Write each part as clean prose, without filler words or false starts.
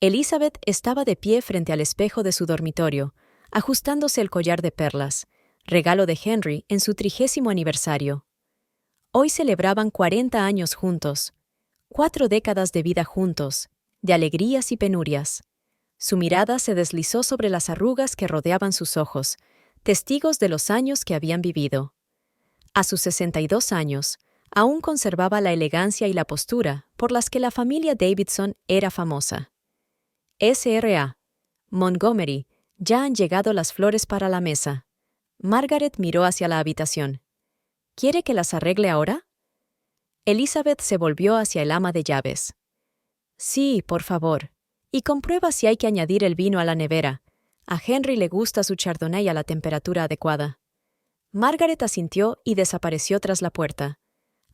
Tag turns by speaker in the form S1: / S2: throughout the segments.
S1: Elizabeth estaba de pie frente al espejo de su dormitorio, ajustándose el collar de perlas, regalo de Henry en su 30º aniversario. Hoy celebraban 40 años juntos, 4 décadas de vida juntos, de alegrías y penurias. Su mirada se deslizó sobre las arrugas que rodeaban sus ojos, testigos de los años que habían vivido. A sus 62 años, aún conservaba la elegancia y la postura por las que la familia Davidson era famosa. S.R.A. Montgomery, ya han llegado las flores para la mesa. Margaret miró hacia la habitación. ¿Quiere que las arregle ahora? Elizabeth se volvió hacia el ama de llaves. Sí, por favor. Y comprueba si hay que añadir el vino a la nevera. A Henry le gusta su chardonnay a la temperatura adecuada. Margaret asintió y desapareció tras la puerta.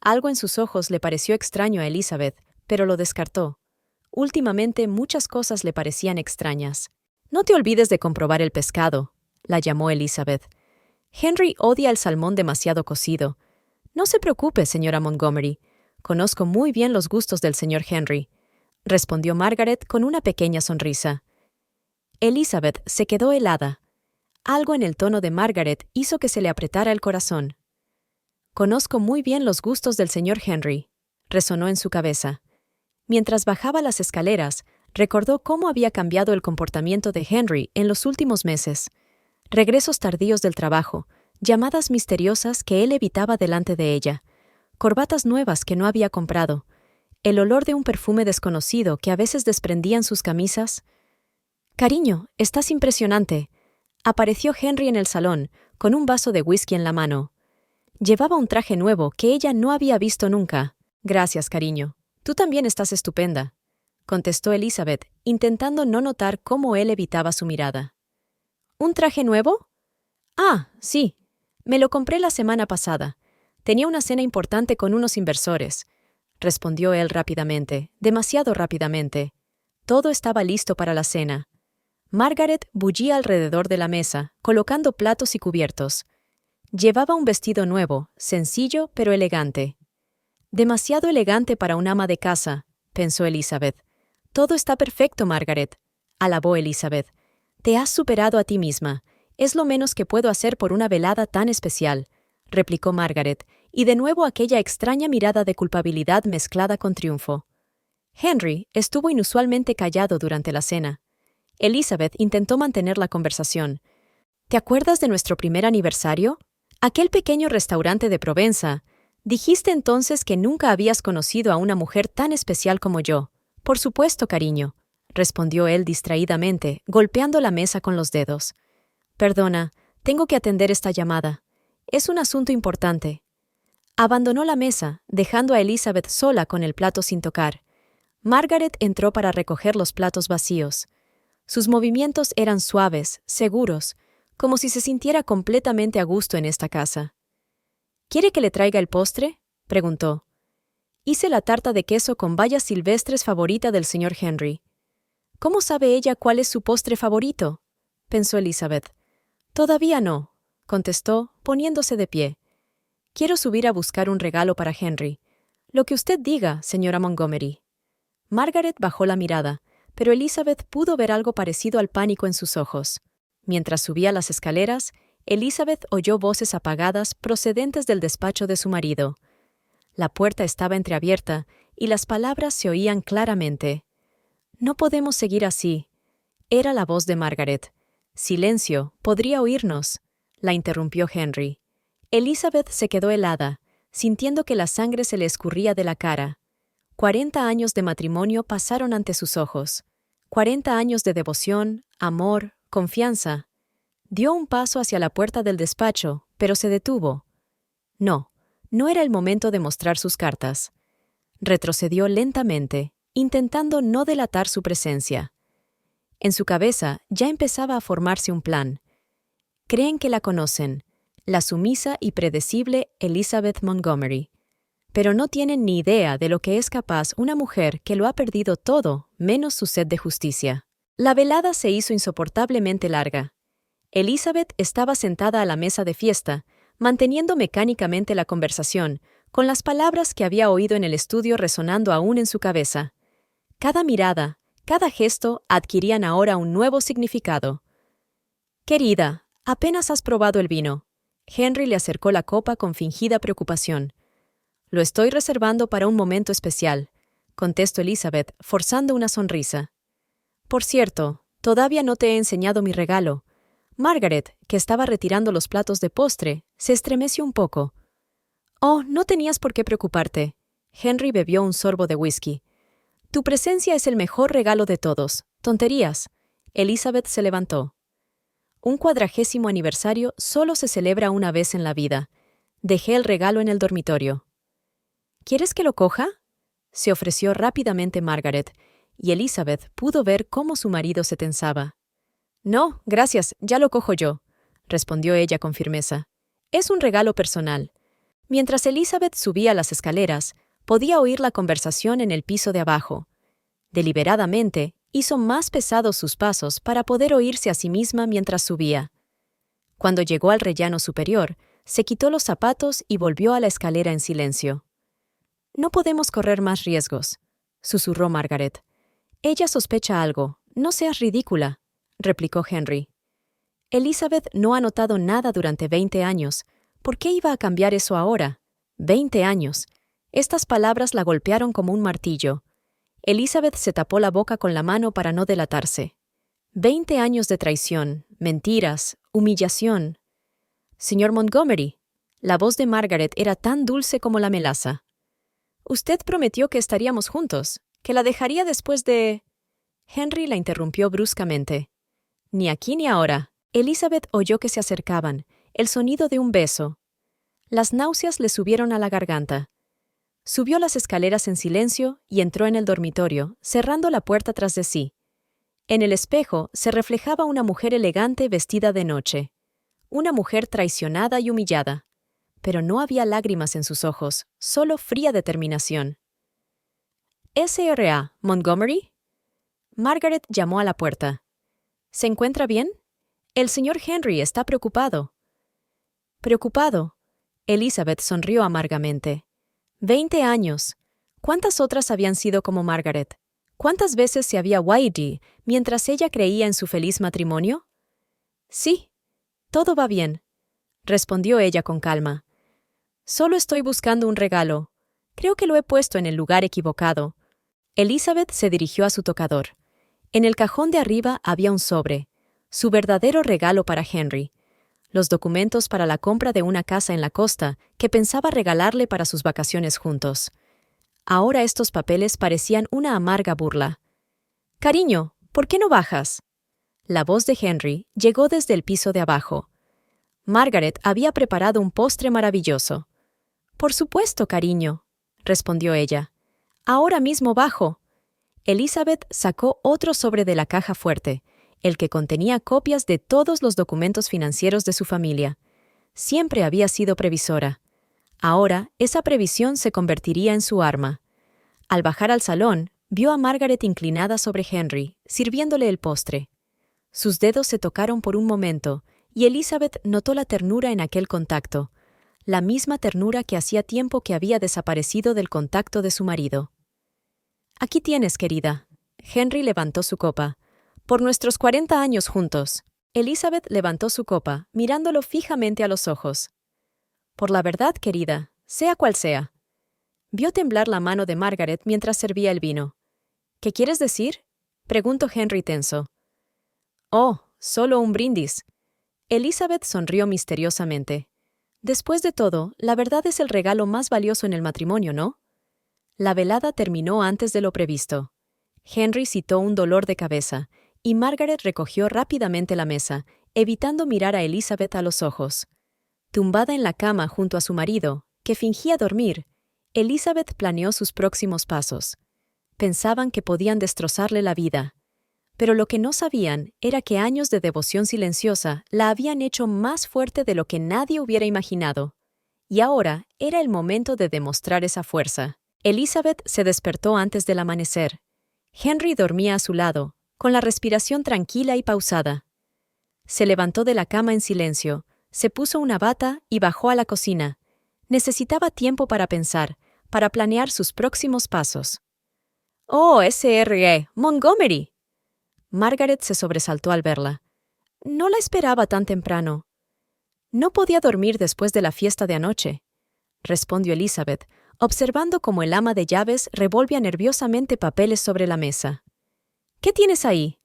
S1: Algo en sus ojos le pareció extraño a Elizabeth, pero lo descartó. Últimamente muchas cosas le parecían extrañas. No te olvides de comprobar el pescado, la llamó Elizabeth. Henry odia el salmón demasiado cocido. No se preocupe, señora Montgomery. Conozco muy bien los gustos del señor Henry, respondió Margaret con una pequeña sonrisa. Elizabeth se quedó helada. Algo en el tono de Margaret hizo que se le apretara el corazón. Conozco muy bien los gustos del señor Henry, resonó en su cabeza. Mientras bajaba las escaleras, recordó cómo había cambiado el comportamiento de Henry en los últimos meses. Regresos tardíos del trabajo, llamadas misteriosas que él evitaba delante de ella, corbatas nuevas que no había comprado, el olor de un perfume desconocido que a veces desprendían sus camisas. «Cariño, estás impresionante», apareció Henry en el salón, con un vaso de whisky en la mano. Llevaba un traje nuevo que ella no había visto nunca. «Gracias, cariño. Tú también estás estupenda», contestó Elizabeth, intentando no notar cómo él evitaba su mirada. «¿Un traje nuevo?» «Ah, sí. Me lo compré la semana pasada. Tenía una cena importante con unos inversores», respondió él rápidamente, demasiado rápidamente. Todo estaba listo para la cena. Margaret bullía alrededor de la mesa, colocando platos y cubiertos. Llevaba un vestido nuevo, sencillo pero elegante. «Demasiado elegante para un ama de casa», pensó Elizabeth. «Todo está perfecto, Margaret», alabó Elizabeth. «Te has superado a ti misma. Es lo menos que puedo hacer por una velada tan especial», replicó Margaret, y de nuevo aquella extraña mirada de culpabilidad mezclada con triunfo. Henry estuvo inusualmente callado durante la cena. Elizabeth intentó mantener la conversación. «¿Te acuerdas de nuestro primer aniversario? Aquel pequeño restaurante de Provenza. Dijiste entonces que nunca habías conocido a una mujer tan especial como yo». «Por supuesto, cariño», respondió él distraídamente, golpeando la mesa con los dedos. «Perdona, tengo que atender esta llamada. Es un asunto importante». Abandonó la mesa, dejando a Elizabeth sola con el plato sin tocar. Margaret entró para recoger los platos vacíos. Sus movimientos eran suaves, seguros, como si se sintiera completamente a gusto en esta casa. «¿Quiere que le traiga el postre?», preguntó. «Hice la tarta de queso con bayas silvestres favorita del señor Henry». «¿Cómo sabe ella cuál es su postre favorito?», pensó Elizabeth. «Todavía no», contestó, poniéndose de pie. «Quiero subir a buscar un regalo para Henry. Lo que usted diga, señora Montgomery». Margaret bajó la mirada, pero Elizabeth pudo ver algo parecido al pánico en sus ojos. Mientras subía las escaleras, Elizabeth oyó voces apagadas procedentes del despacho de su marido. La puerta estaba entreabierta y las palabras se oían claramente. «No podemos seguir así». Era la voz de Margaret. «Silencio, podría oírnos», la interrumpió Henry. Elizabeth se quedó helada, sintiendo que la sangre se le escurría de la cara. 40 años de matrimonio pasaron ante sus ojos. 40 años de devoción, amor, confianza. Dio un paso hacia la puerta del despacho, pero se detuvo. No era el momento de mostrar sus cartas. Retrocedió lentamente, intentando no delatar su presencia. En su cabeza ya empezaba a formarse un plan. Creen que la conocen, la sumisa y predecible Elizabeth Montgomery. Pero no tienen ni idea de lo que es capaz una mujer que lo ha perdido todo, menos su sed de justicia. La velada se hizo insoportablemente larga. Elizabeth estaba sentada a la mesa de fiesta, manteniendo mecánicamente la conversación, con las palabras que había oído en el estudio resonando aún en su cabeza. Cada mirada, Cada gesto adquirían ahora un nuevo significado. «Querida, apenas has probado el vino». Henry le acercó la copa con fingida preocupación. «Lo estoy reservando para un momento especial», contestó Elizabeth, forzando una sonrisa. «Por cierto, todavía no te he enseñado mi regalo». Margaret, que estaba retirando los platos de postre, se estremeció un poco. «Oh, no tenías por qué preocuparte». Henry bebió un sorbo de whisky. «Tu presencia es el mejor regalo de todos. Tonterías». Elizabeth se levantó. «Un 40º aniversario solo se celebra una vez en la vida. Dejé el regalo en el dormitorio». «¿Quieres que lo coja?», se ofreció rápidamente Margaret, y Elizabeth pudo ver cómo su marido se tensaba. «No, gracias, ya lo cojo yo», respondió ella con firmeza. «Es un regalo personal». Mientras Elizabeth subía las escaleras, podía oír la conversación en el piso de abajo. Deliberadamente, hizo más pesados sus pasos para poder oírse a sí misma mientras subía. Cuando llegó al rellano superior, se quitó los zapatos y volvió a la escalera en silencio. «No podemos correr más riesgos», susurró Margaret. «Ella sospecha algo. No seas ridícula», replicó Henry. Elizabeth no ha notado nada durante 20 años. ¿Por qué iba a cambiar eso ahora? 20 años. Estas palabras la golpearon como un martillo. Elizabeth se tapó la boca con la mano para no delatarse. 20 años de traición, mentiras, humillación. «Señor Montgomery», la voz de Margaret era tan dulce como la melaza. «Usted prometió que estaríamos juntos, que la dejaría después de...». Henry la interrumpió bruscamente. «Ni aquí ni ahora». Elizabeth oyó que se acercaban, el sonido de un beso. Las náuseas le subieron a la garganta. Subió las escaleras en silencio y entró en el dormitorio, cerrando la puerta tras de sí. En el espejo se reflejaba una mujer elegante vestida de noche. Una mujer traicionada y humillada. Pero no había lágrimas en sus ojos, solo fría determinación. «¿S.R.A. Montgomery?» Margaret llamó a la puerta. «¿Se encuentra bien? El señor Henry está preocupado». «¿Preocupado?» Elizabeth sonrió amargamente. 20 años. ¿Cuántas otras habían sido como Margaret? ¿Cuántas veces se había ido mientras ella creía en su feliz matrimonio? «Sí, todo va bien», respondió ella con calma. «Solo estoy buscando un regalo. Creo que lo he puesto en el lugar equivocado». Elizabeth se dirigió a su tocador. En el cajón de arriba había un sobre, su verdadero regalo para Henry. Los documentos para la compra de una casa en la costa que pensaba regalarle para sus vacaciones juntos. Ahora estos papeles parecían una amarga burla. «Cariño, ¿por qué no bajas?». La voz de Henry llegó desde el piso de abajo. Margaret había preparado un postre maravilloso. «Por supuesto, cariño», respondió ella. «Ahora mismo bajo». Elizabeth sacó otro sobre de la caja fuerte, el que contenía copias de todos los documentos financieros de su familia. Siempre había sido previsora. Ahora, esa previsión se convertiría en su arma. Al bajar al salón, vio a Margaret inclinada sobre Henry, sirviéndole el postre. Sus dedos se tocaron por un momento, y Elizabeth notó la ternura en aquel contacto, la misma ternura que hacía tiempo que había desaparecido del contacto de su marido. «Aquí tienes, querida». Henry levantó su copa. «Por nuestros 40 años juntos». Elizabeth levantó su copa, mirándolo fijamente a los ojos. «Por la verdad, querida, sea cual sea». Vio temblar la mano de Margaret mientras servía el vino. «¿Qué quieres decir?», preguntó Henry tenso. «Oh, solo un brindis». Elizabeth sonrió misteriosamente. «Después de todo, la verdad es el regalo más valioso en el matrimonio, ¿no?». La velada terminó antes de lo previsto. Henry citó un dolor de cabeza, y Margaret recogió rápidamente la mesa, evitando mirar a Elizabeth a los ojos. Tumbada en la cama junto a su marido, que fingía dormir, Elizabeth planeó sus próximos pasos. Pensaban que podían destrozarle la vida, pero lo que no sabían era que años de devoción silenciosa la habían hecho más fuerte de lo que nadie hubiera imaginado. Y ahora era el momento de demostrar esa fuerza. Elizabeth se despertó antes del amanecer. Henry dormía a su lado, con la respiración tranquila y pausada. Se levantó de la cama en silencio, se puso una bata y bajó a la cocina. Necesitaba tiempo para pensar, para planear sus próximos pasos. Oh, S.R.E. Montgomery. Margaret se sobresaltó al verla. No la esperaba tan temprano. No podía dormir después de la fiesta de anoche, respondió Elizabeth, observando cómo el ama de llaves revolvía nerviosamente papeles sobre la mesa. ¿Qué tienes ahí?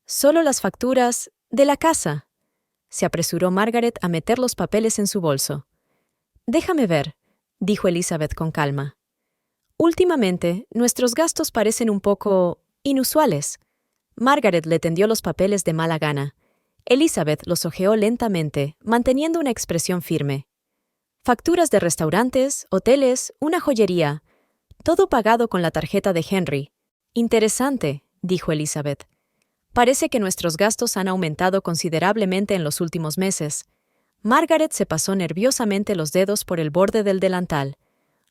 S1: Solo las facturas de la casa. Se apresuró Margaret a meter los papeles en su bolso. Déjame ver, dijo Elizabeth con calma. Últimamente, nuestros gastos parecen un poco inusuales. Margaret le tendió los papeles de mala gana. Elizabeth los hojeó lentamente, manteniendo una expresión firme. Facturas de restaurantes, hoteles, una joyería. Todo pagado con la tarjeta de Henry. Interesante, dijo Elizabeth. Parece que nuestros gastos han aumentado considerablemente en los últimos meses. Margaret se pasó nerviosamente los dedos por el borde del delantal.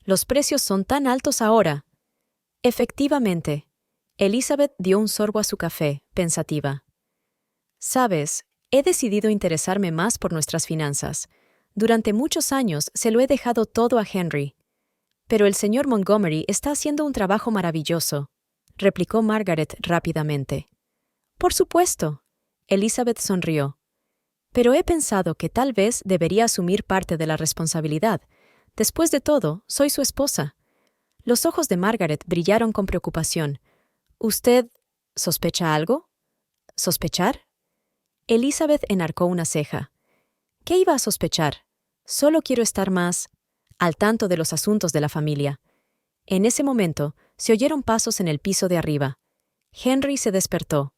S1: Los precios son tan altos ahora. Efectivamente. Elizabeth dio un sorbo a su café, pensativa. Sabes, he decidido interesarme más por nuestras finanzas. Durante muchos años se lo he dejado todo a Henry. Pero el señor Montgomery está haciendo un trabajo maravilloso, replicó Margaret rápidamente. Por supuesto. Elizabeth sonrió. Pero he pensado que tal vez debería asumir parte de la responsabilidad. Después de todo, soy su esposa. Los ojos de Margaret brillaron con preocupación. ¿Usted sospecha algo? ¿Sospechar? Elizabeth enarcó una ceja. ¿Qué iba a sospechar? Solo quiero estar más al tanto de los asuntos de la familia. En ese momento, se oyeron pasos en el piso de arriba. Henry se despertó.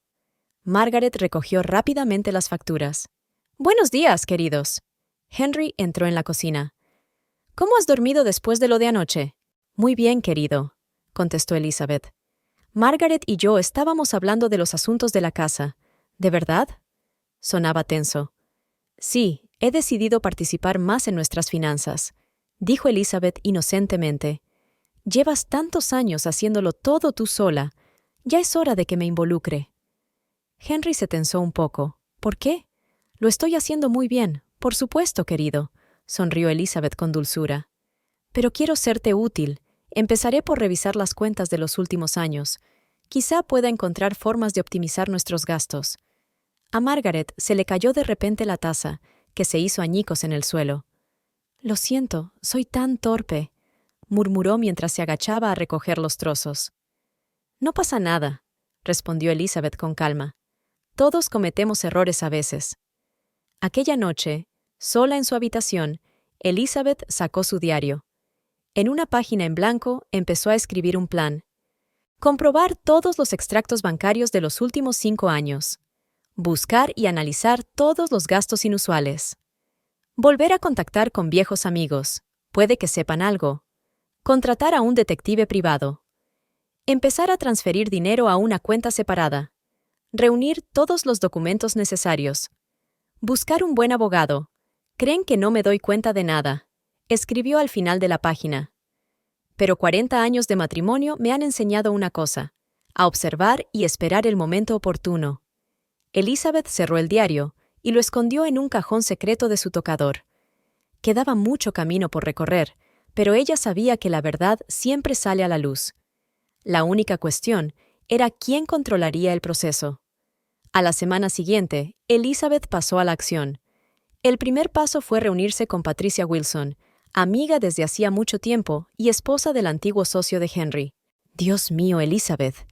S1: Margaret recogió rápidamente las facturas. «Buenos días, queridos». Henry entró en la cocina. «¿Cómo has dormido después de lo de anoche?» «Muy bien, querido», contestó Elizabeth. «Margaret y yo estábamos hablando de los asuntos de la casa. ¿De verdad?» Sonaba tenso. «Sí, he decidido participar más en nuestras finanzas», dijo Elizabeth inocentemente. «Llevas tantos años haciéndolo todo tú sola. Ya es hora de que me involucre». Henry se tensó un poco. «¿Por qué?» «Lo estoy haciendo muy bien, por supuesto, querido», sonrió Elizabeth con dulzura. «Pero quiero serte útil. Empezaré por revisar las cuentas de los últimos años. Quizá pueda encontrar formas de optimizar nuestros gastos». A Margaret se le cayó de repente la taza, que se hizo añicos en el suelo. «Lo siento, soy tan torpe», murmuró mientras se agachaba a recoger los trozos. «No pasa nada», respondió Elizabeth con calma. «Todos cometemos errores a veces». Aquella noche, sola en su habitación, Elizabeth sacó su diario. En una página en blanco empezó a escribir un plan. Comprobar todos los extractos bancarios de los últimos 5 años. Buscar y analizar todos los gastos inusuales. Volver a contactar con viejos amigos. Puede que sepan algo. Contratar a un detective privado. Empezar a transferir dinero a una cuenta separada. Reunir todos los documentos necesarios. Buscar un buen abogado. Creen que no me doy cuenta de nada, escribió al final de la página. Pero 40 años de matrimonio me han enseñado una cosa: a observar y esperar el momento oportuno. Elizabeth cerró el diario y lo escondió en un cajón secreto de su tocador. Quedaba mucho camino por recorrer, pero ella sabía que la verdad siempre sale a la luz. La única cuestión era quién controlaría el proceso. A la semana siguiente, Elizabeth pasó a la acción. El primer paso fue reunirse con Patricia Wilson, amiga desde hacía mucho tiempo y esposa del antiguo socio de Henry. «Dios mío, Elizabeth»,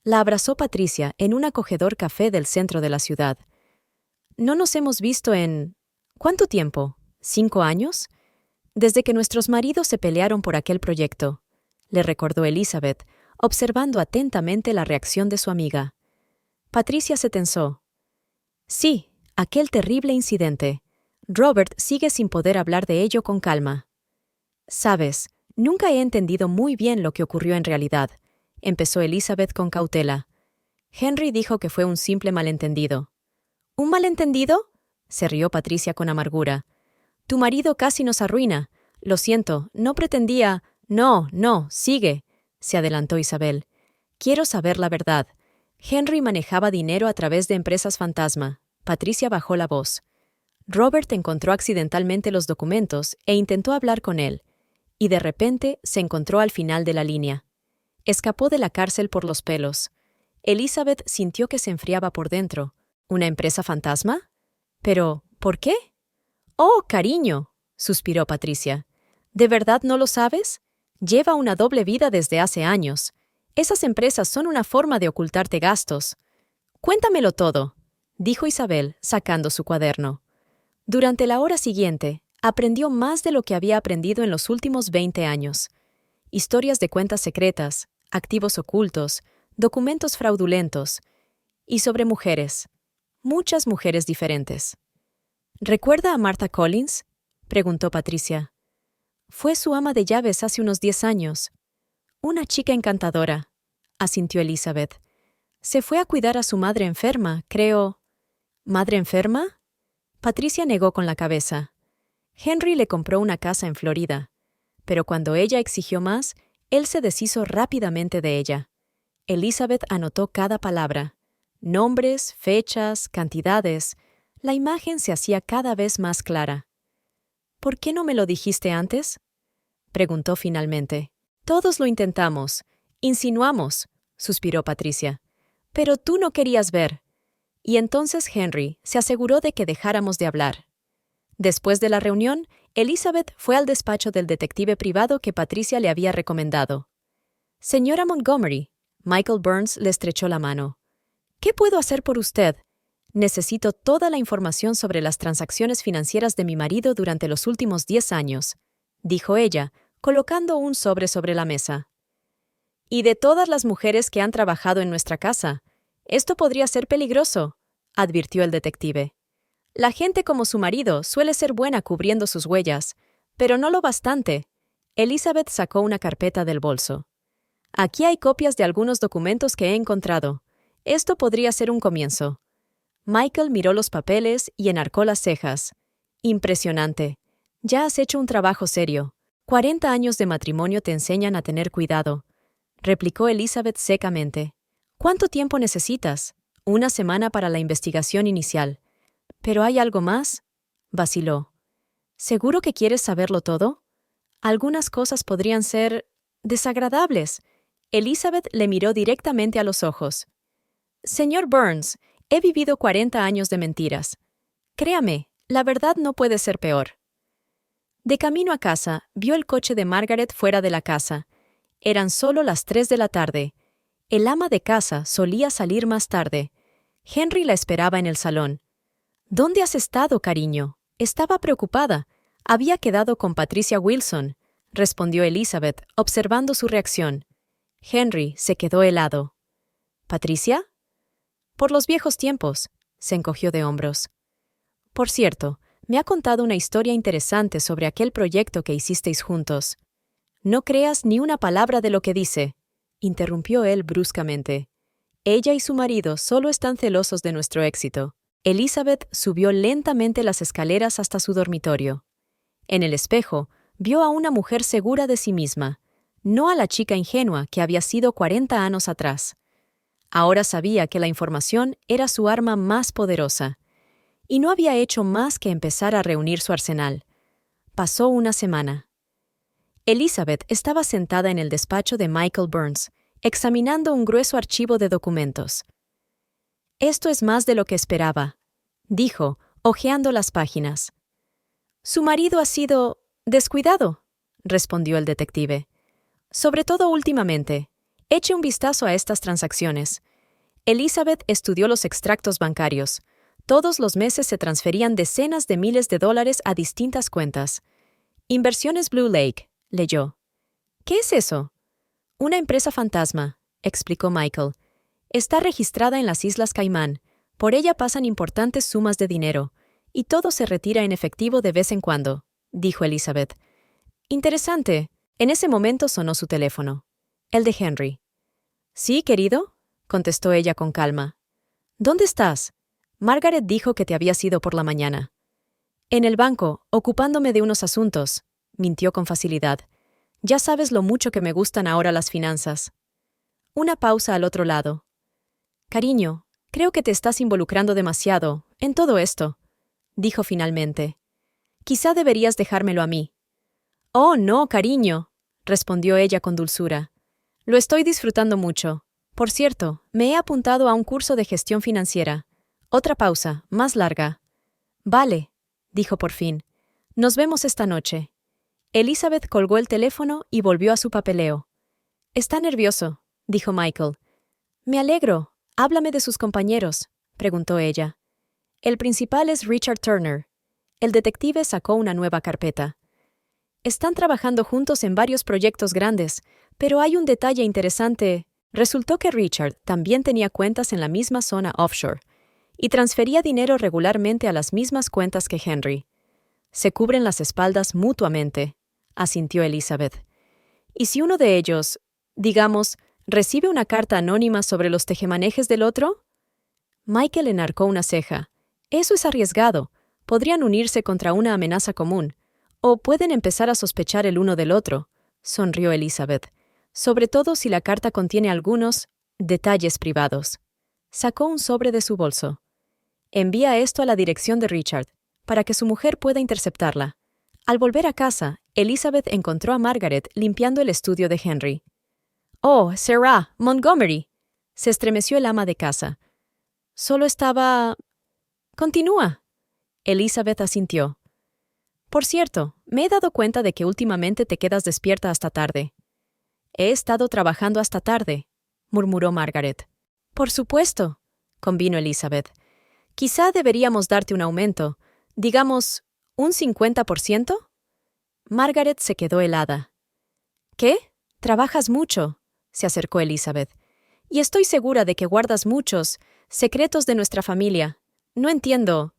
S1: la abrazó Patricia en un acogedor café del centro de la ciudad. «No nos hemos visto en... ¿cuánto tiempo? ¿5 años? Desde que nuestros maridos se pelearon por aquel proyecto», le recordó Elizabeth, observando atentamente la reacción de su amiga. Patricia se tensó. «Sí, aquel terrible incidente. Robert sigue sin poder hablar de ello con calma». «Sabes, nunca he entendido muy bien lo que ocurrió en realidad», empezó Elizabeth con cautela. Henry dijo que fue un simple malentendido. «¿Un malentendido?», se rió Patricia con amargura. «Tu marido casi nos arruina. Lo siento, no pretendía...» «No, sigue», se adelantó Isabel. «Quiero saber la verdad. Henry manejaba dinero a través de empresas fantasma». Patricia bajó la voz. Robert encontró accidentalmente los documentos e intentó hablar con él, y de repente se encontró al final de la línea. Escapó de la cárcel por los pelos. Elizabeth sintió que se enfriaba por dentro. ¿Una empresa fantasma? Pero, ¿por qué? «Oh, cariño», suspiró Patricia. ¿De verdad no lo sabes? Lleva una doble vida desde hace años. Esas empresas son una forma de ocultarte gastos. Cuéntamelo todo, dijo Isabel, sacando su cuaderno. Durante la hora siguiente, aprendió más de lo que había aprendido en los últimos 20 años. Historias de cuentas secretas, activos ocultos, documentos fraudulentos, y sobre mujeres. Muchas mujeres diferentes. ¿Recuerda a Martha Collins?, preguntó Patricia. Fue su ama de llaves hace unos 10 años. Una chica encantadora, asintió Elizabeth. Se fue a cuidar a su madre enferma, creo. ¿Madre enferma? Patricia negó con la cabeza. Henry le compró una casa en Florida, pero cuando ella exigió más, él se deshizo rápidamente de ella. Elizabeth anotó cada palabra. Nombres, fechas, cantidades. La imagen se hacía cada vez más clara. ¿Por qué no me lo dijiste antes?, preguntó finalmente. Todos lo intentamos. Insinuamos, suspiró Patricia. Pero tú no querías ver. Y entonces Henry se aseguró de que dejáramos de hablar. Después de la reunión, Elizabeth fue al despacho del detective privado que Patricia le había recomendado. «Señora Montgomery», Michael Burns le estrechó la mano. «¿Qué puedo hacer por usted? Necesito toda la información sobre las transacciones financieras de mi marido durante los últimos 10 años», dijo ella, colocando un sobre la mesa. «Y de todas las mujeres que han trabajado en nuestra casa. Esto podría ser peligroso», advirtió el detective. «La gente como su marido suele ser buena cubriendo sus huellas, pero no lo bastante». Elizabeth sacó una carpeta del bolso. «Aquí hay copias de algunos documentos que he encontrado. Esto podría ser un comienzo». Michael miró los papeles y enarcó las cejas. «Impresionante. Ya has hecho un trabajo serio. 40 años de matrimonio te enseñan a tener cuidado», replicó Elizabeth secamente. «¿Cuánto tiempo necesitas?» «Una semana para la investigación inicial». «¿Pero hay algo más?», vaciló. «¿Seguro que quieres saberlo todo? Algunas cosas podrían ser desagradables». Elizabeth le miró directamente a los ojos. «Señor Burns, he vivido 40 años de mentiras. Créame, la verdad no puede ser peor». De camino a casa, vio el coche de Margaret fuera de la casa. Eran solo las 3 de la tarde. El ama de casa solía salir más tarde. Henry la esperaba en el salón. «¿Dónde has estado, cariño?» Estaba preocupada. Había quedado con Patricia Wilson, respondió Elizabeth, observando su reacción. Henry se quedó helado. «¿Patricia?» «Por los viejos tiempos», se encogió de hombros. «Por cierto, me ha contado una historia interesante sobre aquel proyecto que hicisteis juntos». «No creas ni una palabra de lo que dice», interrumpió él bruscamente. «Ella y su marido solo están celosos de nuestro éxito». Elizabeth subió lentamente las escaleras hasta su dormitorio. En el espejo, vio a una mujer segura de sí misma, no a la chica ingenua que había sido 40 años atrás. Ahora sabía que la información era su arma más poderosa, y no había hecho más que empezar a reunir su arsenal. Pasó una semana. Elizabeth estaba sentada en el despacho de Michael Burns, examinando un grueso archivo de documentos. «Esto es más de lo que esperaba», dijo, hojeando las páginas. «Su marido ha sido descuidado», respondió el detective. «Sobre todo últimamente. Eche un vistazo a estas transacciones». Elizabeth estudió los extractos bancarios. Todos los meses se transferían decenas de miles de dólares a distintas cuentas. «Inversiones Blue Lake», leyó. «¿Qué es eso?» «Una empresa fantasma», explicó Michael. «Está registrada en las Islas Caimán. Por ella pasan importantes sumas de dinero, y todo se retira en efectivo de vez en cuando», dijo Elizabeth. «Interesante». En ese momento sonó su teléfono. El de Henry. «¿Sí, querido?», contestó ella con calma. «¿Dónde estás?» Margaret dijo que te habías ido por la mañana. «En el banco, ocupándome de unos asuntos», mintió con facilidad. «Ya sabes lo mucho que me gustan ahora las finanzas». Una pausa al otro lado. «Cariño, creo que te estás involucrando demasiado en todo esto», dijo finalmente. «Quizá deberías dejármelo a mí». «Oh, no, cariño», respondió ella con dulzura. Lo estoy disfrutando mucho. Por cierto, me he apuntado a un curso de gestión financiera. Otra pausa, más larga. Vale, dijo por fin. Nos vemos esta noche. Elizabeth colgó el teléfono y volvió a su papeleo. Está nervioso, dijo Michael. Me alegro. Háblame de sus compañeros, preguntó ella. El principal es Richard Turner. El detective sacó una nueva carpeta. Están trabajando juntos en varios proyectos grandes, pero hay un detalle interesante. Resultó que Richard también tenía cuentas en la misma zona offshore y transfería dinero regularmente a las mismas cuentas que Henry. Se cubren las espaldas mutuamente, asintió Elizabeth. ¿Y si uno de ellos, digamos, recibe una carta anónima sobre los tejemanejes del otro? Michael enarcó una ceja. Eso es arriesgado. Podrían unirse contra una amenaza común. O pueden empezar a sospechar el uno del otro, sonrió Elizabeth, sobre todo si la carta contiene algunos detalles privados. Sacó un sobre de su bolso. Envía esto a la dirección de Richard, para que su mujer pueda interceptarla. Al volver a casa, Elizabeth encontró a Margaret limpiando el estudio de Henry. «Oh, Sarah, Montgomery», se estremeció el ama de casa. «Solo estaba...» «Continúa». Elizabeth asintió. «Por cierto, me he dado cuenta de que últimamente te quedas despierta hasta tarde». «He estado trabajando hasta tarde», murmuró Margaret. «Por supuesto», convino Elizabeth. «Quizá deberíamos darte un aumento, digamos, ¿un 50%?» Margaret se quedó helada. «¿Qué? Trabajas mucho», se acercó Elizabeth. «Y estoy segura de que guardas muchos secretos de nuestra familia. No entiendo».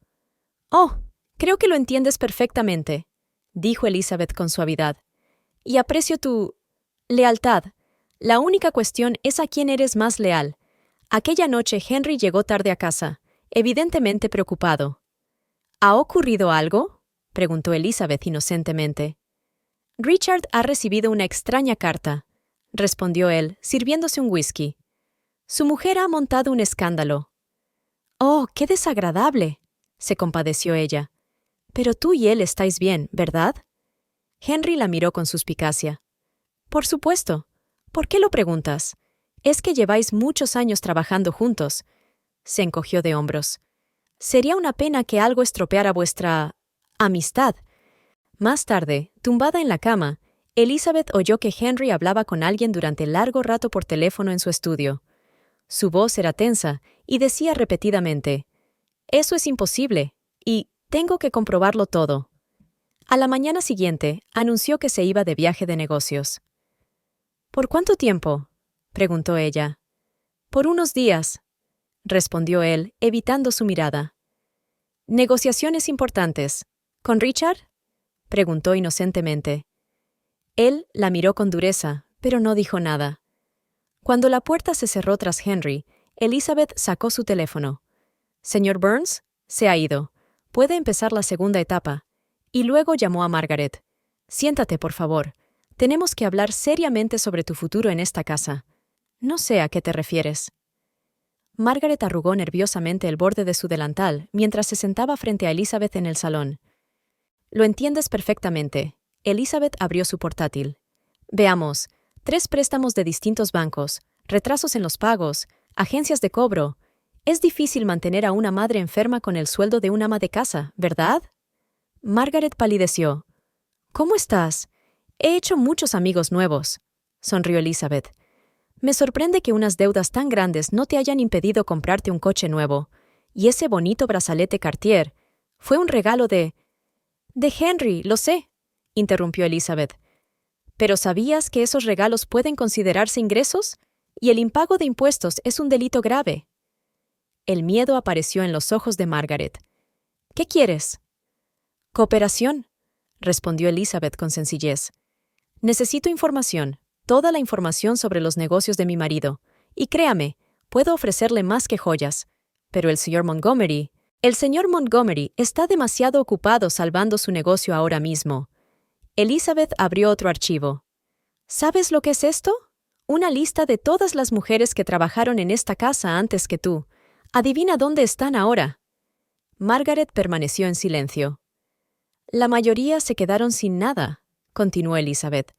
S1: «Oh, creo que lo entiendes perfectamente», dijo Elizabeth con suavidad. «Y aprecio tu lealtad. La única cuestión es a quién eres más leal». Aquella noche Henry llegó tarde a casa, evidentemente preocupado. «¿Ha ocurrido algo?», preguntó Elizabeth inocentemente. «Richard ha recibido una extraña carta», respondió él, sirviéndose un whisky. «Su mujer ha montado un escándalo». «Oh, qué desagradable», se compadeció ella. «Pero tú y él estáis bien, ¿verdad?» Henry la miró con suspicacia. «Por supuesto. ¿Por qué lo preguntas? Es que lleváis muchos años trabajando juntos». Se encogió de hombros. «Sería una pena que algo estropeara vuestra... amistad». Más tarde, tumbada en la cama, Elizabeth oyó que Henry hablaba con alguien durante largo rato por teléfono en su estudio. Su voz era tensa y decía repetidamente: «Eso es imposible, y tengo que comprobarlo todo». A la mañana siguiente, anunció que se iba de viaje de negocios. «¿Por cuánto tiempo?», preguntó ella. «Por unos días», respondió él, evitando su mirada. «Negociaciones importantes. ¿Con Richard?», preguntó inocentemente. Él la miró con dureza, pero no dijo nada. Cuando la puerta se cerró tras Henry, Elizabeth sacó su teléfono. «Señor Burns, se ha ido. Puede empezar la segunda etapa». Y luego llamó a Margaret. «Siéntate, por favor. Tenemos que hablar seriamente sobre tu futuro en esta casa. No sé a qué te refieres». Margaret arrugó nerviosamente el borde de su delantal mientras se sentaba frente a Elizabeth en el salón. «Lo entiendes perfectamente». Elizabeth abrió su portátil. «Veamos. 3 préstamos de distintos bancos, retrasos en los pagos, agencias de cobro. Es difícil mantener a una madre enferma con el sueldo de un ama de casa, ¿verdad?» Margaret palideció. «¿Cómo estás? He hecho muchos amigos nuevos», sonrió Elizabeth. «Me sorprende que unas deudas tan grandes no te hayan impedido comprarte un coche nuevo. Y ese bonito brazalete Cartier fue un regalo de Henry, lo sé», interrumpió Elizabeth. «¿Pero sabías que esos regalos pueden considerarse ingresos? Y el impago de impuestos es un delito grave». El miedo apareció en los ojos de Margaret. «¿Qué quieres?» «Cooperación», respondió Elizabeth con sencillez. «Necesito información, toda la información sobre los negocios de mi marido. Y créame, puedo ofrecerle más que joyas. Pero el señor Montgomery está demasiado ocupado salvando su negocio ahora mismo». Elizabeth abrió otro archivo. «¿Sabes lo que es esto? Una lista de todas las mujeres que trabajaron en esta casa antes que tú. Adivina dónde están ahora». Margaret permaneció en silencio. «La mayoría se quedaron sin nada», continuó Elizabeth.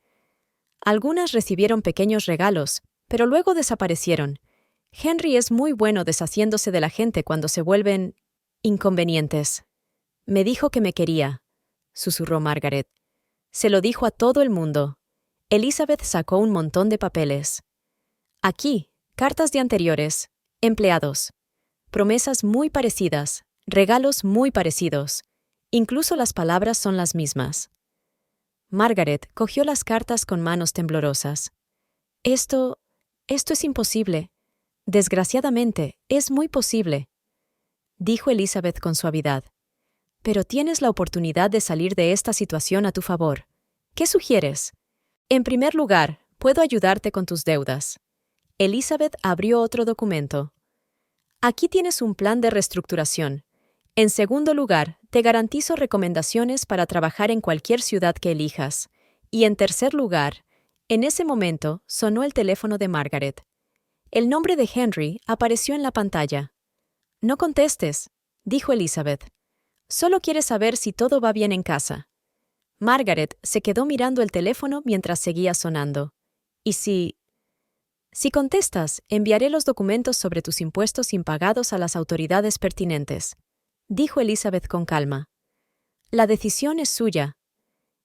S1: Algunas recibieron pequeños regalos, pero luego desaparecieron. Henry es muy bueno deshaciéndose de la gente cuando se vuelven inconvenientes. Me dijo que me quería, susurró Margaret. Se lo dijo a todo el mundo. Elizabeth sacó un montón de papeles. Aquí, cartas de anteriores, empleados, promesas muy parecidas, regalos muy parecidos. Incluso las palabras son las mismas. Margaret cogió las cartas con manos temblorosas. Esto es imposible. Desgraciadamente, es muy posible, dijo Elizabeth con suavidad. Pero tienes la oportunidad de salir de esta situación a tu favor. ¿Qué sugieres? En primer lugar, puedo ayudarte con tus deudas. Elizabeth abrió otro documento. Aquí tienes un plan de reestructuración. En segundo lugar, te garantizo recomendaciones para trabajar en cualquier ciudad que elijas. Y en tercer lugar, en ese momento sonó el teléfono de Margaret. El nombre de Henry apareció en la pantalla. No contestes, dijo Elizabeth. Solo quiere saber si todo va bien en casa. Margaret se quedó mirando el teléfono mientras seguía sonando. ¿Y si contestas, enviaré los documentos sobre tus impuestos impagados a las autoridades pertinentes, dijo Elizabeth con calma. La decisión es suya.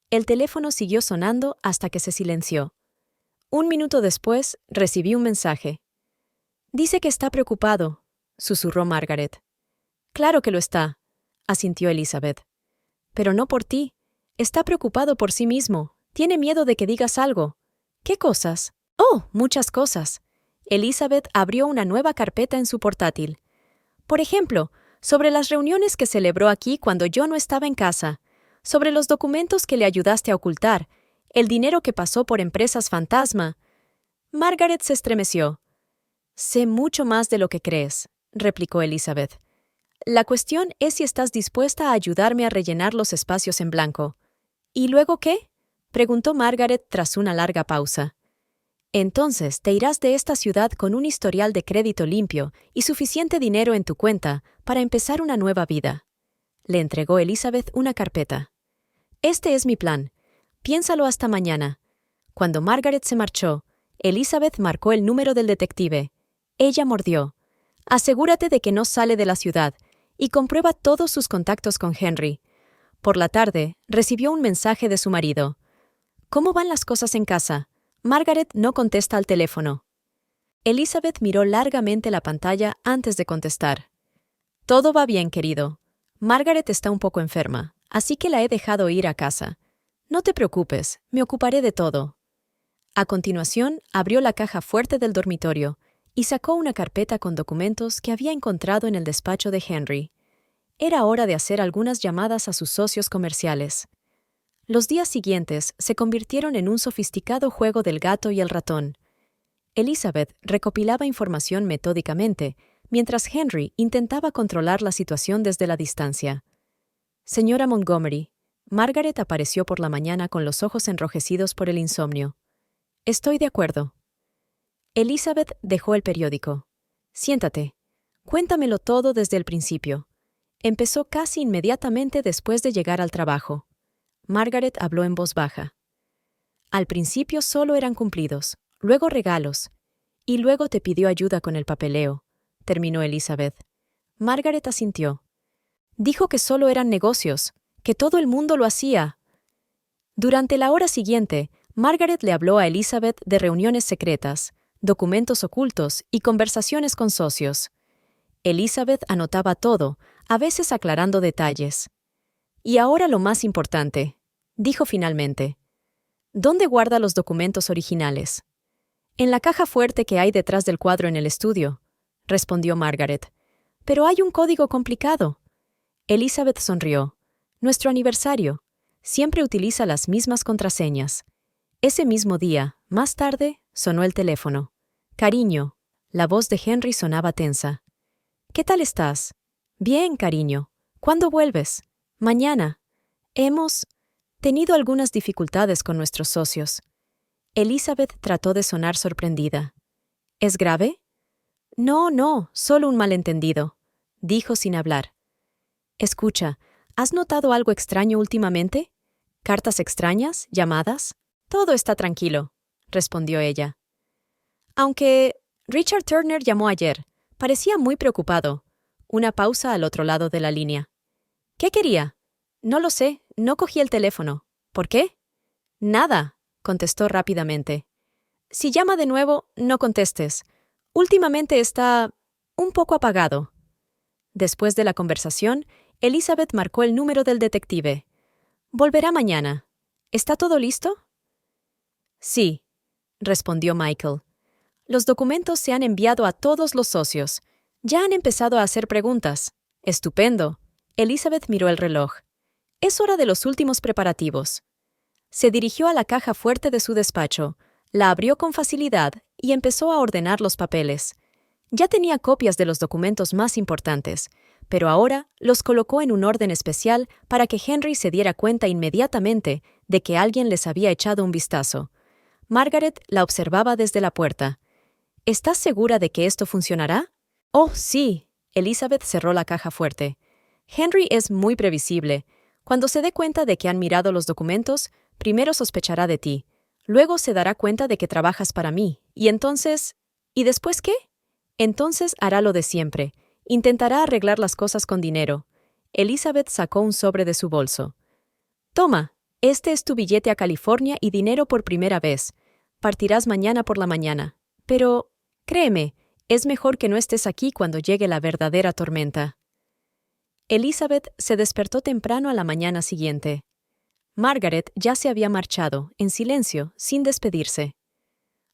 S1: El teléfono siguió sonando hasta que se silenció. Un minuto después, recibí un mensaje. Dice que está preocupado, susurró Margaret. Claro que lo está, asintió Elizabeth. Pero no por ti. Está preocupado por sí mismo. Tiene miedo de que digas algo. ¿Qué cosas? Oh, muchas cosas. Elizabeth abrió una nueva carpeta en su portátil. Por ejemplo, sobre las reuniones que celebró aquí cuando yo no estaba en casa, sobre los documentos que le ayudaste a ocultar, el dinero que pasó por empresas fantasma. Margaret se estremeció. Sé mucho más de lo que crees, replicó Elizabeth. La cuestión es si estás dispuesta a ayudarme a rellenar los espacios en blanco. ¿Y luego qué? Preguntó Margaret tras una larga pausa. Entonces te irás de esta ciudad con un historial de crédito limpio y suficiente dinero en tu cuenta para empezar una nueva vida. Le entregó Elizabeth una carpeta. Este es mi plan. Piénsalo hasta mañana. Cuando Margaret se marchó, Elizabeth marcó el número del detective. Ella mordió. Asegúrate de que no sale de la ciudad y comprueba todos sus contactos con Henry. Por la tarde, recibió un mensaje de su marido. ¿Cómo van las cosas en casa? Margaret no contesta al teléfono. Elizabeth miró largamente la pantalla antes de contestar. Todo va bien, querido. Margaret está un poco enferma, así que la he dejado ir a casa. No te preocupes, me ocuparé de todo. A continuación, abrió la caja fuerte del dormitorio y sacó una carpeta con documentos que había encontrado en el despacho de Henry. Era hora de hacer algunas llamadas a sus socios comerciales. Los días siguientes se convirtieron en un sofisticado juego del gato y el ratón. Elizabeth recopilaba información metódicamente, mientras Henry intentaba controlar la situación desde la distancia. Señora Montgomery, Margaret apareció por la mañana con los ojos enrojecidos por el insomnio. Estoy de acuerdo. Elizabeth dejó el periódico. Siéntate. Cuéntamelo todo desde el principio. Empezó casi inmediatamente después de llegar al trabajo. Margaret habló en voz baja. Al principio solo eran cumplidos, luego regalos, y luego te pidió ayuda con el papeleo, terminó Elizabeth. Margaret asintió. Dijo que solo eran negocios, que todo el mundo lo hacía. Durante la hora siguiente, Margaret le habló a Elizabeth de reuniones secretas, documentos ocultos y conversaciones con socios. Elizabeth anotaba todo, a veces aclarando detalles. Y ahora lo más importante, dijo finalmente. ¿Dónde guarda los documentos originales? En la caja fuerte que hay detrás del cuadro en el estudio, respondió Margaret. Pero hay un código complicado. Elizabeth sonrió. Nuestro aniversario. Siempre utiliza las mismas contraseñas. Ese mismo día, más tarde, sonó el teléfono. Cariño. La voz de Henry sonaba tensa. ¿Qué tal estás? Bien, cariño. ¿Cuándo vuelves? Mañana. Hemos tenido algunas dificultades con nuestros socios. Elizabeth trató de sonar sorprendida. ¿Es grave? No, solo un malentendido, dijo sin hablar. Escucha, ¿has notado algo extraño últimamente? ¿Cartas extrañas? ¿Llamadas? Todo está tranquilo, respondió ella. Aunque Richard Turner llamó ayer, parecía muy preocupado. Una pausa al otro lado de la línea. ¿Qué quería? No lo sé, no cogí el teléfono. ¿Por qué? Nada, contestó rápidamente. Si llama de nuevo, no contestes. Últimamente está un poco apagado. Después de la conversación, Elizabeth marcó el número del detective. Volverá mañana. ¿Está todo listo? Sí, respondió Michael. Los documentos se han enviado a todos los socios. Ya han empezado a hacer preguntas. Estupendo. Elizabeth miró el reloj. Es hora de los últimos preparativos. Se dirigió a la caja fuerte de su despacho, la abrió con facilidad y empezó a ordenar los papeles. Ya tenía copias de los documentos más importantes, pero ahora los colocó en un orden especial para que Henry se diera cuenta inmediatamente de que alguien les había echado un vistazo. Margaret la observaba desde la puerta. ¿Estás segura de que esto funcionará? Oh, sí. Elizabeth cerró la caja fuerte. Henry es muy previsible. Cuando se dé cuenta de que han mirado los documentos, primero sospechará de ti. Luego se dará cuenta de que trabajas para mí. Y entonces... ¿Y después qué? Entonces hará lo de siempre. Intentará arreglar las cosas con dinero. Elizabeth sacó un sobre de su bolso. Toma, este es tu billete a California y dinero por primera vez. Partirás mañana por la mañana. Pero, créeme, es mejor que no estés aquí cuando llegue la verdadera tormenta. Elizabeth se despertó temprano a la mañana siguiente. Margaret ya se había marchado, en silencio, sin despedirse.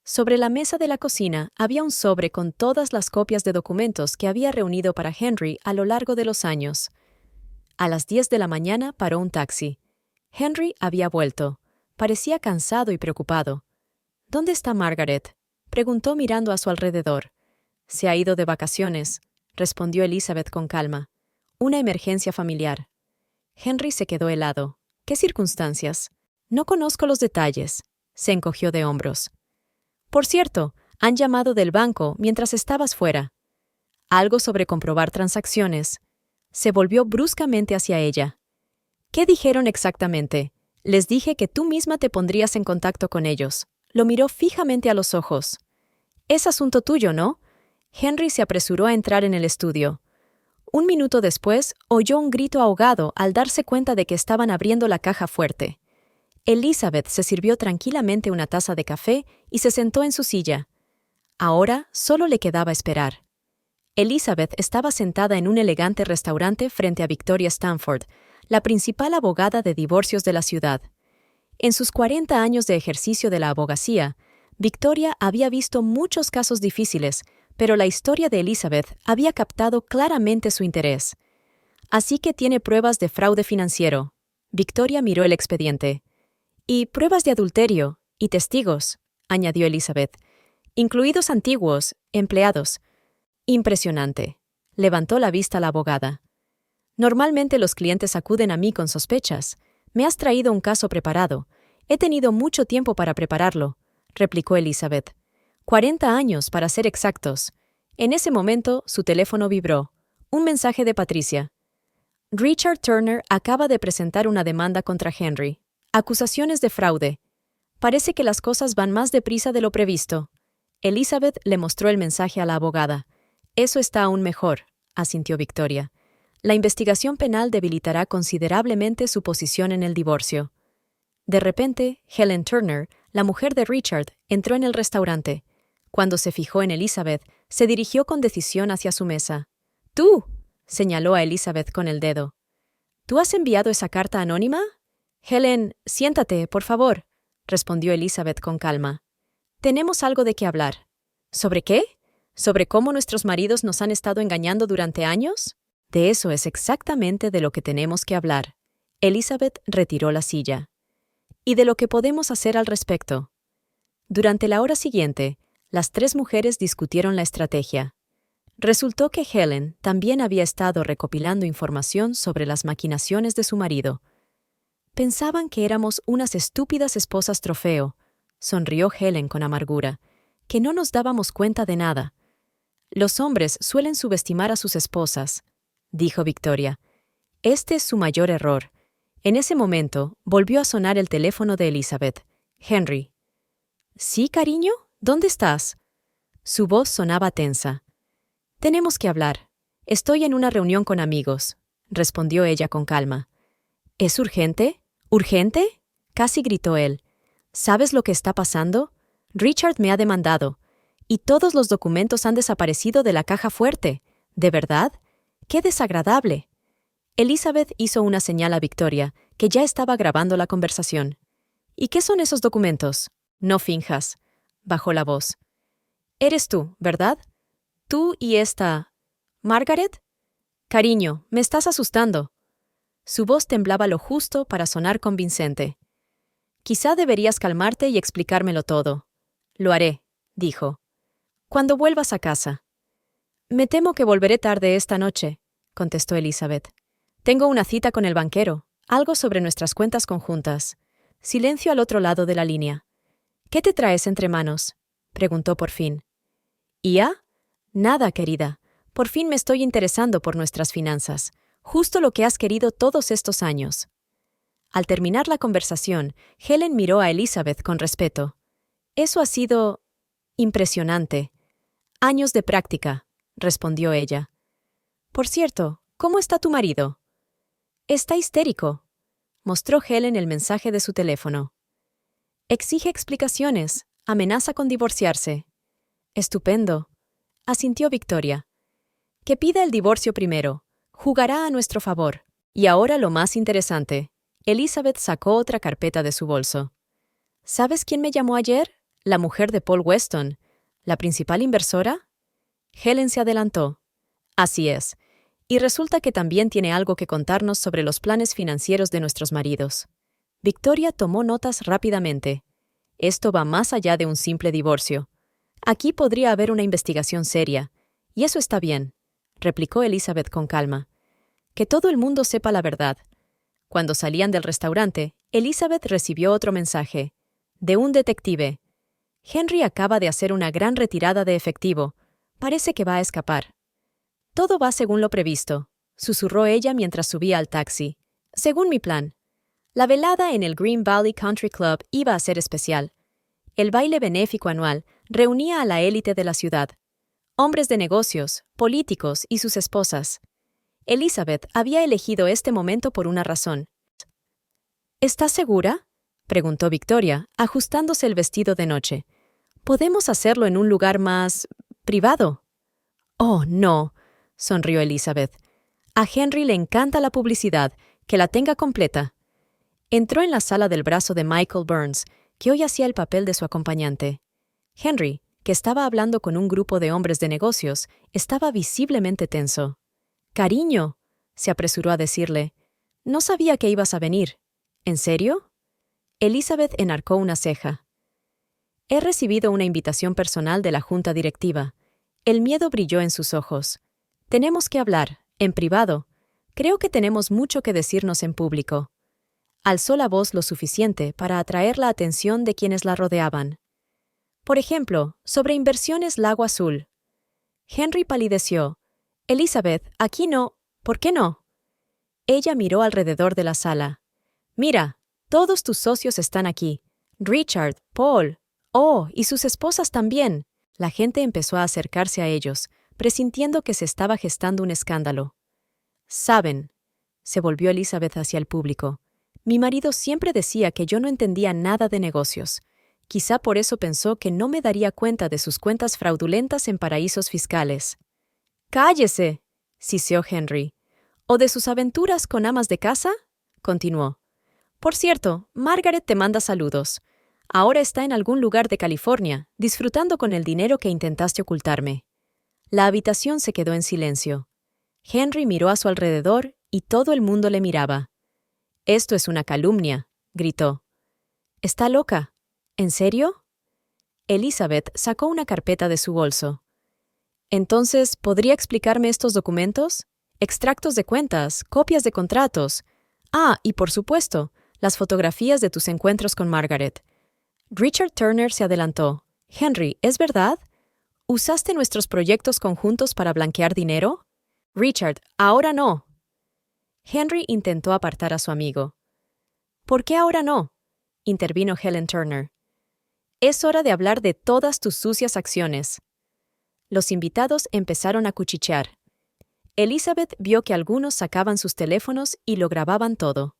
S1: Sobre la mesa de la cocina había un sobre con todas las copias de documentos que había reunido para Henry a lo largo de los años. A las 10 de la mañana paró un taxi. Henry había vuelto. Parecía cansado y preocupado. ¿Dónde está Margaret?, preguntó mirando a su alrededor. Se ha ido de vacaciones, respondió Elizabeth con calma. Una emergencia familiar. Henry se quedó helado. ¿Qué circunstancias? No conozco los detalles. Se encogió de hombros. Por cierto, han llamado del banco mientras estabas fuera. Algo sobre comprobar transacciones. Se volvió bruscamente hacia ella. ¿Qué dijeron exactamente? Les dije que tú misma te pondrías en contacto con ellos. Lo miró fijamente a los ojos. Es asunto tuyo, ¿no? Henry se apresuró a entrar en el estudio. Un minuto después, oyó un grito ahogado al darse cuenta de que estaban abriendo la caja fuerte. Elizabeth se sirvió tranquilamente una taza de café y se sentó en su silla. Ahora solo le quedaba esperar. Elizabeth estaba sentada en un elegante restaurante frente a Victoria Stanford, la principal abogada de divorcios de la ciudad. En sus 40 años de ejercicio de la abogacía, Victoria había visto muchos casos difíciles, pero la historia de Elizabeth había captado claramente su interés. Así que tiene pruebas de fraude financiero. Victoria miró el expediente. Y pruebas de adulterio, y testigos, añadió Elizabeth, incluidos antiguos, empleados. Impresionante. Levantó la vista la abogada. Normalmente los clientes acuden a mí con sospechas. Me has traído un caso preparado. He tenido mucho tiempo para prepararlo, replicó Elizabeth. 40 años, para ser exactos. En ese momento, su teléfono vibró. Un mensaje de Patricia. Richard Turner acaba de presentar una demanda contra Henry. Acusaciones de fraude. Parece que las cosas van más deprisa de lo previsto. Elizabeth le mostró el mensaje a la abogada. Eso está aún mejor, asintió Victoria. La investigación penal debilitará considerablemente su posición en el divorcio. De repente, Helen Turner, la mujer de Richard, entró en el restaurante. Cuando se fijó en Elizabeth, se dirigió con decisión hacia su mesa. «¡Tú!», señaló a Elizabeth con el dedo. «¿Tú has enviado esa carta anónima?» «Helen, siéntate, por favor», respondió Elizabeth con calma. «Tenemos algo de qué hablar». «¿Sobre qué? ¿Sobre cómo nuestros maridos nos han estado engañando durante años?» «De eso es exactamente de lo que tenemos que hablar». Elizabeth retiró la silla. «Y de lo que podemos hacer al respecto». Durante la hora siguiente, las 3 mujeres discutieron la estrategia. Resultó que Helen también había estado recopilando información sobre las maquinaciones de su marido. «Pensaban que éramos unas estúpidas esposas trofeo», sonrió Helen con amargura, «que no nos dábamos cuenta de nada». «Los hombres suelen subestimar a sus esposas», dijo Victoria. «Este es su mayor error». En ese momento, volvió a sonar el teléfono de Elizabeth. «Henry». ¿Sí, cariño? ¿Dónde estás? Su voz sonaba tensa. Tenemos que hablar. Estoy en una reunión con amigos, respondió ella con calma. ¿Es urgente? ¿Urgente? Casi gritó él. ¿Sabes lo que está pasando? Richard me ha demandado. Y todos los documentos han desaparecido de la caja fuerte. ¿De verdad? ¡Qué desagradable! Elizabeth hizo una señal a Victoria, que ya estaba grabando la conversación. ¿Y qué son esos documentos? No finjas. Bajó la voz. Eres tú, ¿verdad? Tú y esta... ¿Margaret? Cariño, me estás asustando. Su voz temblaba lo justo para sonar convincente. Quizá deberías calmarte y explicármelo todo. Lo haré, dijo. Cuando vuelvas a casa. Me temo que volveré tarde esta noche, contestó Elizabeth. Tengo una cita con el banquero, algo sobre nuestras cuentas conjuntas. Silencio al otro lado de la línea. ¿Qué te traes entre manos? Preguntó por fin. ¿Ya? Nada, querida. Por fin me estoy interesando por nuestras finanzas. Justo lo que has querido todos estos años. Al terminar la conversación, Helen miró a Elizabeth con respeto. Eso ha sido... impresionante. Años de práctica, respondió ella. Por cierto, ¿cómo está tu marido? Está histérico. Mostró Helen el mensaje de su teléfono. Exige explicaciones, amenaza con divorciarse. Estupendo, asintió Victoria. Que pida el divorcio primero. Jugará a nuestro favor. Y ahora lo más interesante. Elizabeth sacó otra carpeta de su bolso. ¿Sabes quién me llamó ayer? La mujer de Paul Weston. ¿La principal inversora? Helen se adelantó. Así es. Y resulta que también tiene algo que contarnos sobre los planes financieros de nuestros maridos. Victoria tomó notas rápidamente. Esto va más allá de un simple divorcio. Aquí podría haber una investigación seria. Y eso está bien, replicó Elizabeth con calma. Que todo el mundo sepa la verdad. Cuando salían del restaurante, Elizabeth recibió otro mensaje. De un detective. Henry acaba de hacer una gran retirada de efectivo. Parece que va a escapar. Todo va según lo previsto, susurró ella mientras subía al taxi. Según mi plan. La velada en el Green Valley Country Club iba a ser especial. El baile benéfico anual reunía a la élite de la ciudad. Hombres de negocios, políticos y sus esposas. Elizabeth había elegido este momento por una razón. ¿Estás segura? Preguntó Victoria, ajustándose el vestido de noche. ¿Podemos hacerlo en un lugar más... privado? Oh, no, sonrió Elizabeth. A Henry le encanta la publicidad, que la tenga completa. Entró en la sala del brazo de Michael Burns, que hoy hacía el papel de su acompañante. Henry, que estaba hablando con un grupo de hombres de negocios, estaba visiblemente tenso. «Cariño», se apresuró a decirle, «no sabía que ibas a venir. ¿En serio?» Elizabeth enarcó una ceja. «He recibido una invitación personal de la junta directiva». El miedo brilló en sus ojos. «Tenemos que hablar, en privado. Creo que tenemos mucho que decirnos en público». Alzó la voz lo suficiente para atraer la atención de quienes la rodeaban. Por ejemplo, sobre inversiones Lago Azul. Henry palideció. «Elizabeth, aquí no. ¿Por qué no?» Ella miró alrededor de la sala. «Mira, todos tus socios están aquí. Richard, Paul. Oh, y sus esposas también». La gente empezó a acercarse a ellos, presintiendo que se estaba gestando un escándalo. «Saben», se volvió Elizabeth hacia el público, «mi marido siempre decía que yo no entendía nada de negocios. Quizá por eso pensó que no me daría cuenta de sus cuentas fraudulentas en paraísos fiscales». «¡Cállese!», siseó Henry. «¿O de sus aventuras con amas de casa?», continuó. «Por cierto, Margaret te manda saludos. Ahora está en algún lugar de California, disfrutando con el dinero que intentaste ocultarme». La habitación se quedó en silencio. Henry miró a su alrededor y todo el mundo le miraba. «Esto es una calumnia», gritó. «¿Está loca? ¿En serio?» Elizabeth sacó una carpeta de su bolso. «Entonces, ¿podría explicarme estos documentos? Extractos de cuentas, copias de contratos. Ah, y por supuesto, las fotografías de tus encuentros con Margaret». Richard Turner se adelantó. «Henry, ¿es verdad? ¿Usaste nuestros proyectos conjuntos para blanquear dinero?» «Richard, ahora no». Henry intentó apartar a su amigo. «¿Por qué ahora no?», intervino Helen Turner. Es hora de hablar de todas tus sucias acciones. Los invitados empezaron a cuchichear. Elizabeth vio que algunos sacaban sus teléfonos y lo grababan todo.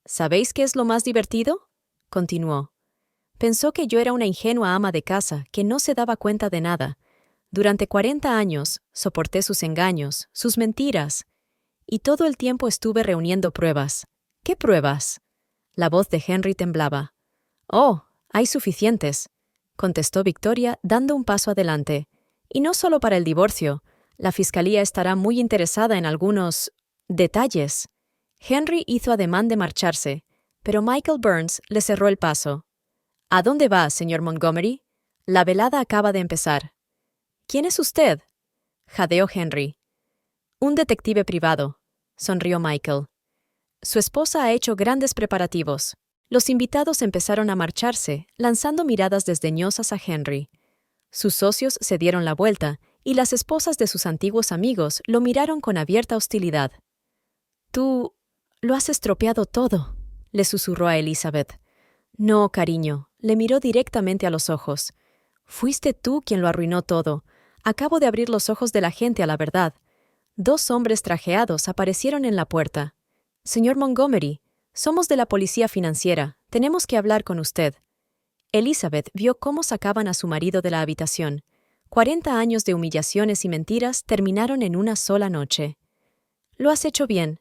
S1: ¿Sabéis qué es lo más divertido?, continuó. Pensó que yo era una ingenua ama de casa que no se daba cuenta de nada. Durante 40 años soporté sus engaños, sus mentiras, y todo el tiempo estuve reuniendo pruebas. ¿Qué pruebas? La voz de Henry temblaba. Oh, hay suficientes, contestó Victoria dando un paso adelante. Y no solo para el divorcio. La fiscalía estará muy interesada en algunos detalles. Henry hizo ademán de marcharse, pero Michael Burns le cerró el paso. ¿A dónde va, señor Montgomery? La velada acaba de empezar. ¿Quién es usted?, jadeó Henry. Un detective privado, sonrió Michael. Su esposa ha hecho grandes preparativos. Los invitados empezaron a marcharse, lanzando miradas desdeñosas a Henry. Sus socios se dieron la vuelta, y las esposas de sus antiguos amigos lo miraron con abierta hostilidad. «Tú lo has estropeado todo», le susurró a Elizabeth. «No, cariño», le miró directamente a los ojos. «Fuiste tú quien lo arruinó todo. Acabo de abrir los ojos de la gente a la verdad». 2 hombres trajeados aparecieron en la puerta. «Señor Montgomery, somos de la policía financiera. Tenemos que hablar con usted». Elizabeth vio cómo sacaban a su marido de la habitación. 40 años de humillaciones y mentiras terminaron en una sola noche. «Lo has hecho bien»,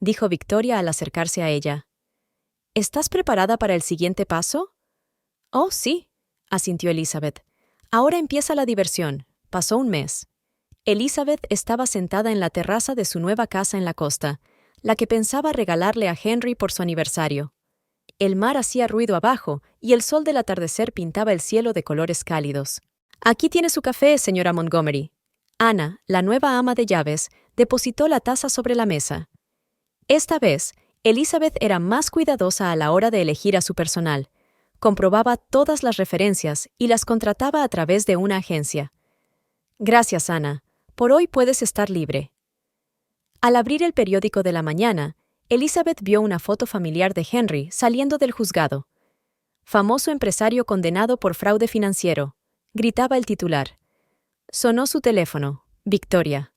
S1: dijo Victoria al acercarse a ella. «¿Estás preparada para el siguiente paso?» «Oh, sí», asintió Elizabeth. «Ahora empieza la diversión». Pasó un mes. Elizabeth estaba sentada en la terraza de su nueva casa en la costa, la que pensaba regalarle a Henry por su aniversario. El mar hacía ruido abajo y el sol del atardecer pintaba el cielo de colores cálidos. «Aquí tiene su café, señora Montgomery». Ana, la nueva ama de llaves, depositó la taza sobre la mesa. Esta vez, Elizabeth era más cuidadosa a la hora de elegir a su personal. Comprobaba todas las referencias y las contrataba a través de una agencia. «Gracias, Ana. Por hoy puedes estar libre». Al abrir el periódico de la mañana, Elizabeth vio una foto familiar de Henry saliendo del juzgado. «Famoso empresario condenado por fraude financiero», gritaba el titular. Sonó su teléfono. Victoria.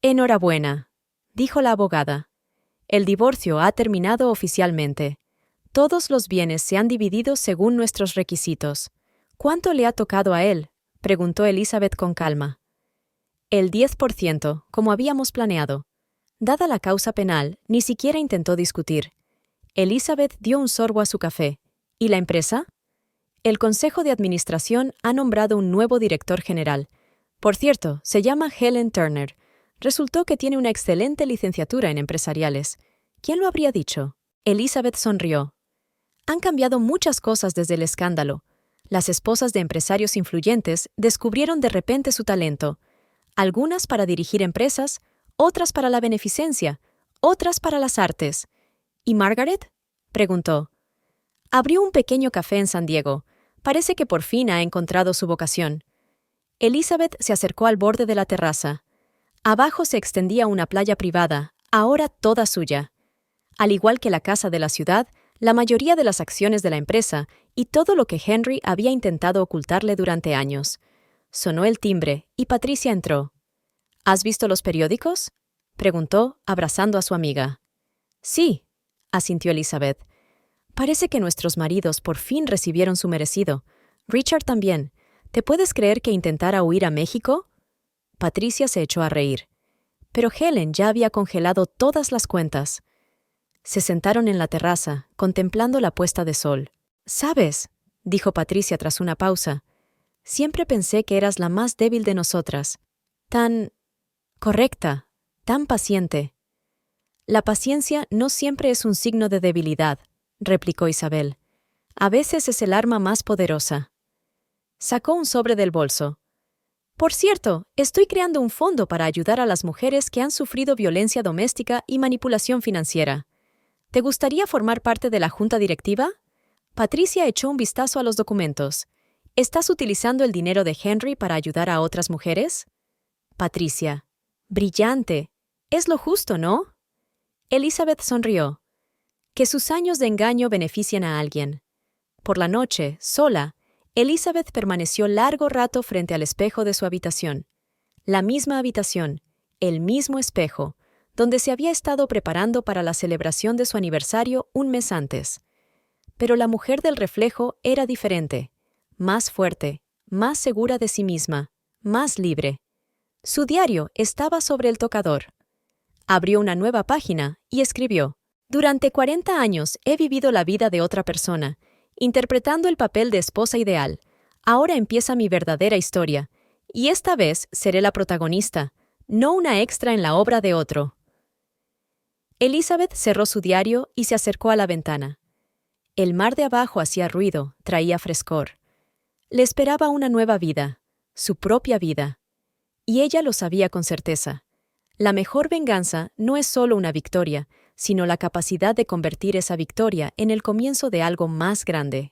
S1: «Enhorabuena», dijo la abogada. «El divorcio ha terminado oficialmente. Todos los bienes se han dividido según nuestros requisitos». «¿Cuánto le ha tocado a él?», preguntó Elizabeth con calma. «El 10%, como habíamos planeado». Dada la causa penal, ni siquiera intentó discutir. Elizabeth dio un sorbo a su café. ¿Y la empresa? El Consejo de Administración ha nombrado un nuevo director general. Por cierto, se llama Helen Turner. Resultó que tiene una excelente licenciatura en empresariales. ¿Quién lo habría dicho? Elizabeth sonrió. Han cambiado muchas cosas desde el escándalo. Las esposas de empresarios influyentes descubrieron de repente su talento. Algunas para dirigir empresas, otras para la beneficencia, otras para las artes. ¿Y Margaret?, preguntó. Abrió un pequeño café en San Diego. Parece que por fin ha encontrado su vocación. Elizabeth se acercó al borde de la terraza. Abajo se extendía una playa privada, ahora toda suya. Al igual que la casa de la ciudad, la mayoría de las acciones de la empresa y todo lo que Henry había intentado ocultarle durante años. Sonó el timbre y Patricia entró. ¿Has visto los periódicos?, preguntó, abrazando a su amiga. Sí, asintió Elizabeth. Parece que nuestros maridos por fin recibieron su merecido. Richard también. ¿Te puedes creer que intentara huir a México? Patricia se echó a reír. Pero Helen ya había congelado todas las cuentas. Se sentaron en la terraza, contemplando la puesta de sol. «¿Sabes?», dijo Patricia tras una pausa. «Siempre pensé que eras la más débil de nosotras. Tan correcta, tan paciente». «La paciencia no siempre es un signo de debilidad», replicó Isabel. «A veces es el arma más poderosa». Sacó un sobre del bolso. «Por cierto, estoy creando un fondo para ayudar a las mujeres que han sufrido violencia doméstica y manipulación financiera. ¿Te gustaría formar parte de la junta directiva?» Patricia echó un vistazo a los documentos. ¿Estás utilizando el dinero de Henry para ayudar a otras mujeres? Patricia. Brillante. Es lo justo, ¿no? Elizabeth sonrió. Que sus años de engaño beneficien a alguien. Por la noche, sola, Elizabeth permaneció largo rato frente al espejo de su habitación. La misma habitación, el mismo espejo, donde se había estado preparando para la celebración de su aniversario un mes antes. Pero la mujer del reflejo era diferente, más fuerte, más segura de sí misma, más libre. Su diario estaba sobre el tocador. Abrió una nueva página y escribió: «Durante 40 años he vivido la vida de otra persona, interpretando el papel de esposa ideal. Ahora empieza mi verdadera historia, y esta vez seré la protagonista, no una extra en la obra de otro». Elizabeth cerró su diario y se acercó a la ventana. El mar de abajo hacía ruido, traía frescor. Le esperaba una nueva vida, su propia vida. Y ella lo sabía con certeza. La mejor venganza no es solo una victoria, sino la capacidad de convertir esa victoria en el comienzo de algo más grande.